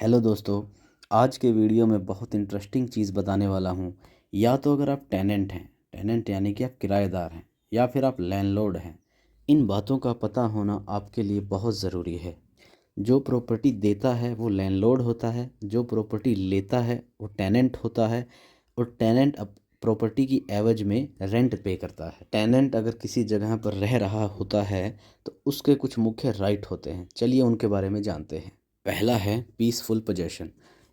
Hello दोस्तों, आज के वीडियो में बहुत इंटरेस्टिंग चीज़ बताने वाला हूँ। या तो अगर आप टेनेंट हैं, टेनेंट यानी कि आप किराएदार हैं, या फिर आप लैंडलॉर्ड हैं, इन बातों का पता होना आपके लिए बहुत ज़रूरी है। जो प्रॉपर्टी देता है वो लैंडलॉर्ड होता है, जो प्रॉपर्टी लेता है वो टेनेंट होता है, और टेनेंट अब प्रॉपर्टी की एवज में रेंट पे करता है। टेनेंट अगर किसी जगह पर रह रहा होता है तो उसके कुछ मुख्य राइट होते हैं। चलिए उनके बारे में जानते हैं। पहला है पीसफुल पोजेशन।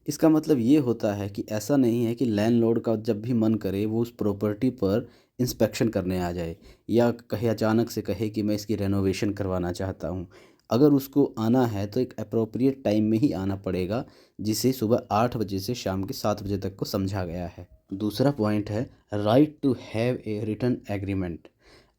इसका मतलब ये होता है कि ऐसा नहीं है कि लैंडलॉर्ड का जब भी मन करे वो उस प्रॉपर्टी पर इंस्पेक्शन करने आ जाए, या कहे अचानक से कहे कि मैं इसकी रेनोवेशन करवाना चाहता हूँ। अगर उसको आना है तो एक अप्रोप्रिएट टाइम में ही आना पड़ेगा, जिसे सुबह 8 बजे से शाम के 7 बजे तक को समझा गया है। दूसरा पॉइंट है right to have a written agreement.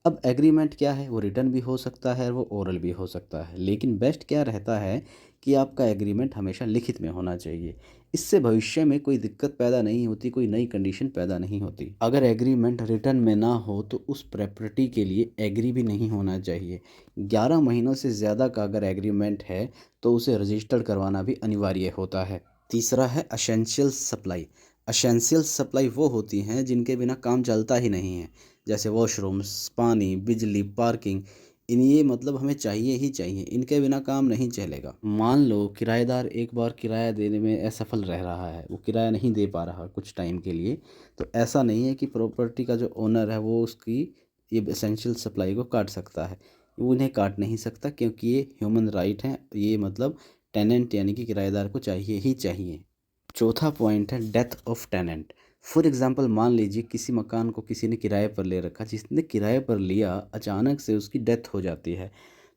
अब एग्रीमेंट क्या है? वो रिटन भी हो सकता है, वो ओरल भी हो सकता है, लेकिन बेस्ट क्या रहता है कि आपका एग्रीमेंट हमेशा लिखित में होना चाहिए। इससे भविष्य में कोई दिक्कत पैदा नहीं होती, कोई नई कंडीशन पैदा नहीं होती। अगर एग्रीमेंट रिटन में ना हो तो उस प्रॉपर्टी के लिए एग्री भी नहीं होना चाहिए। 11 महीनों से ज़्यादा का अगर एग्रीमेंट है तो उसे रजिस्टर्ड करवाना भी अनिवार्य होता है। तीसरा है असेंशियल सप्लाई। असेंशियल सप्लाई वो होती हैं जिनके बिना काम चलता ही नहीं है, जैसे वॉशरूम्स, पानी, बिजली, पार्किंग। ये मतलब हमें चाहिए ही चाहिए, इनके बिना काम नहीं चलेगा। मान लो किराएदार एक बार किराया देने में असफल रह रहा है, वो किराया नहीं दे पा रहा कुछ टाइम के लिए, तो ऐसा नहीं है कि प्रॉपर्टी का जो ओनर है वो उसकी ये एसेंशियल सप्लाई को काट सकता है। वो उन्हें काट नहीं सकता, क्योंकि ये ह्यूमन राइट है। ये मतलब टेनेंट यानी कि किराएदार को चाहिए ही चाहिए। चौथा पॉइंट है death of tenant. For example, मान लीजिए किसी मकान को किसी ने किराए पर ले रखा, जिसने किराए पर लिया अचानक से उसकी डेथ हो जाती है,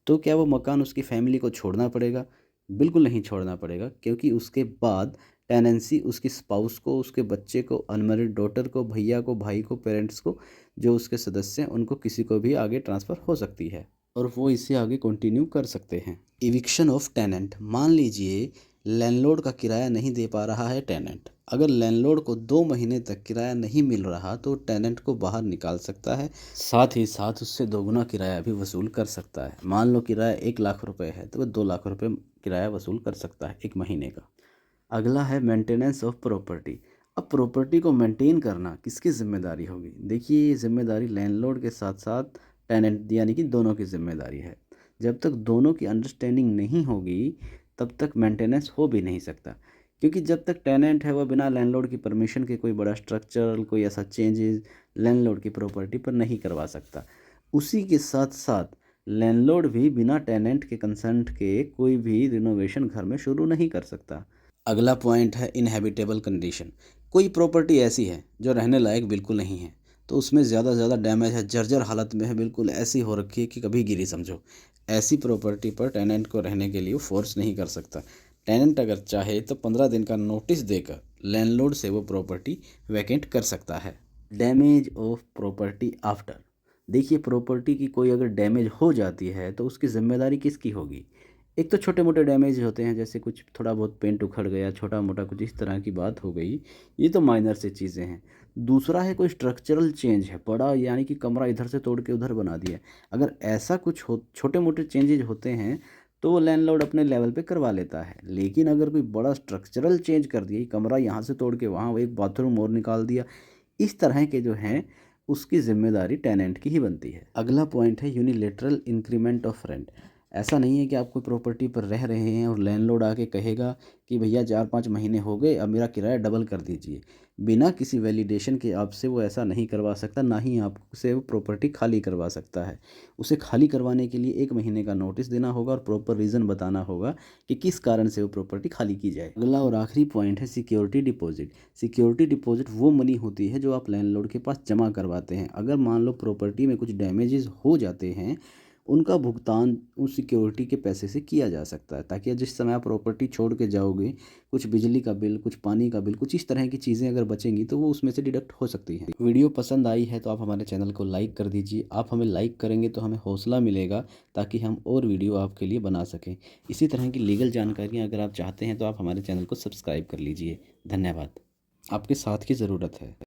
तो क्या वो मकान उसकी फैमिली को छोड़ना पड़ेगा? बिल्कुल नहीं छोड़ना पड़ेगा, क्योंकि उसके बाद टेनेंसी उसकी स्पाउस को, उसके बच्चे को, अनमैरिड डॉटर को, भैया को, भाई को, पेरेंट्स को, जो उसके सदस्य हैं उनको किसी को भी आगे ट्रांसफ़र हो सकती है, और वो इसे आगे कंटिन्यू कर सकते हैं। Eviction of tenant. मान लीजिए लैंडलॉर्ड का किराया नहीं दे पा रहा है टेनेंट। अगर लैंडलॉर्ड को 2 महीने तक किराया नहीं मिल रहा तो टेनेंट को बाहर निकाल सकता है, साथ ही साथ उससे दोगुना किराया भी वसूल कर सकता है। मान लो किराया 1 लाख रुपए है तो वह 2 लाख रुपए किराया वसूल कर सकता है 1 महीने का। अगला है मेंटेनेंस ऑफ प्रॉपर्टी। अब प्रॉपर्टी को मेंटेन करना किसकी जिम्मेदारी होगी? देखिए, ये जिम्मेदारी लैंडलॉर्ड के साथ साथ टेनेंट यानी कि दोनों की जिम्मेदारी है। जब तक दोनों की अंडरस्टैंडिंग नहीं होगी तब तक मेंटेनेंस हो भी नहीं सकता, क्योंकि जब तक टेनेंट है वह बिना लैंडलॉर्ड की परमिशन के कोई बड़ा स्ट्रक्चरल कोई ऐसा चेंजेस लैंडलॉर्ड की प्रॉपर्टी पर नहीं करवा सकता। उसी के साथ साथ लैंडलॉर्ड भी बिना टेनेंट के कंसेंट के कोई भी रिनोवेशन घर में शुरू नहीं कर सकता। अगला पॉइंट है इनहेबिटेबल कंडीशन। कोई प्रॉपर्टी ऐसी है जो रहने लायक बिल्कुल नहीं है, तो उसमें ज़्यादा से ज़्यादा डैमेज है, जर्जर हालत में है, बिल्कुल ऐसी हो रखी है कि कभी गिरी समझो। ऐसी प्रॉपर्टी पर टेनेंट को रहने के लिए फोर्स नहीं कर सकता। टेनेंट अगर चाहे तो 15 दिन का नोटिस देकर लैंडलॉर्ड से वो प्रॉपर्टी वैकेंट कर सकता है। Damage of property after. देखिए, प्रॉपर्टी की कोई अगर डैमेज हो जाती है तो उसकी ज़िम्मेदारी किसकी होगी? एक तो छोटे मोटे डैमेज होते हैं, जैसे कुछ थोड़ा बहुत पेंट उखड़ गया, छोटा मोटा कुछ इस तरह की बात हो गई, ये तो माइनर से चीज़ें हैं। दूसरा है कोई स्ट्रक्चरल चेंज है बड़ा, यानी कि कमरा इधर से तोड़ के उधर बना दिया। अगर ऐसा कुछ हो, छोटे मोटे चेंजेज होते हैं, तो वो लैंडलॉर्ड अपने लेवल पे करवा लेता है। लेकिन अगर कोई बड़ा स्ट्रक्चरल चेंज कर दिया, कमरा यहाँ से तोड़ के वहाँ एक बाथरूम और निकाल दिया, इस तरह के जो हैं उसकी जिम्मेदारी टेनेंट की ही बनती है। अगला पॉइंट है यूनिलेटरल इंक्रीमेंट ऑफ रेंट। ऐसा नहीं है कि आप कोई प्रॉपर्टी पर रह रहे हैं और लैंडलॉर्ड आके कहेगा कि भैया 4-5 महीने हो गए, अब मेरा किराया डबल कर दीजिए। बिना किसी वैलिडेशन के आपसे वो ऐसा नहीं करवा सकता, ना ही आपसे वो प्रॉपर्टी खाली करवा सकता है। उसे खाली करवाने के लिए 1 महीने का नोटिस देना होगा और प्रॉपर रीज़न बताना होगा कि किस कारण से वो प्रॉपर्टी खाली की जाए। अगला और आखिरी पॉइंट है सिक्योरिटी डिपॉजिट। सिक्योरिटी डिपॉजिट वो मनी होती है जो आप लैंडलॉर्ड के पास जमा करवाते हैं। अगर मान लो प्रॉपर्टी में कुछ डैमेजेस हो जाते हैं, उनका भुगतान उस सिक्योरिटी के पैसे से किया जा सकता है, ताकि जिस समय आप प्रॉपर्टी छोड़ के जाओगे, कुछ बिजली का बिल, कुछ पानी का बिल, कुछ इस तरह की चीज़ें अगर बचेंगी तो वो उसमें से डिडक्ट हो सकती हैं। वीडियो पसंद आई है तो आप हमारे चैनल को लाइक कर दीजिए। आप हमें लाइक करेंगे तो हमें हौसला मिलेगा, ताकि हम और वीडियो आपके लिए बना सकें। इसी तरह की लीगल जानकारियाँ अगर आप चाहते हैं तो आप हमारे चैनल को सब्सक्राइब कर लीजिए। धन्यवाद। आपके साथ की ज़रूरत है।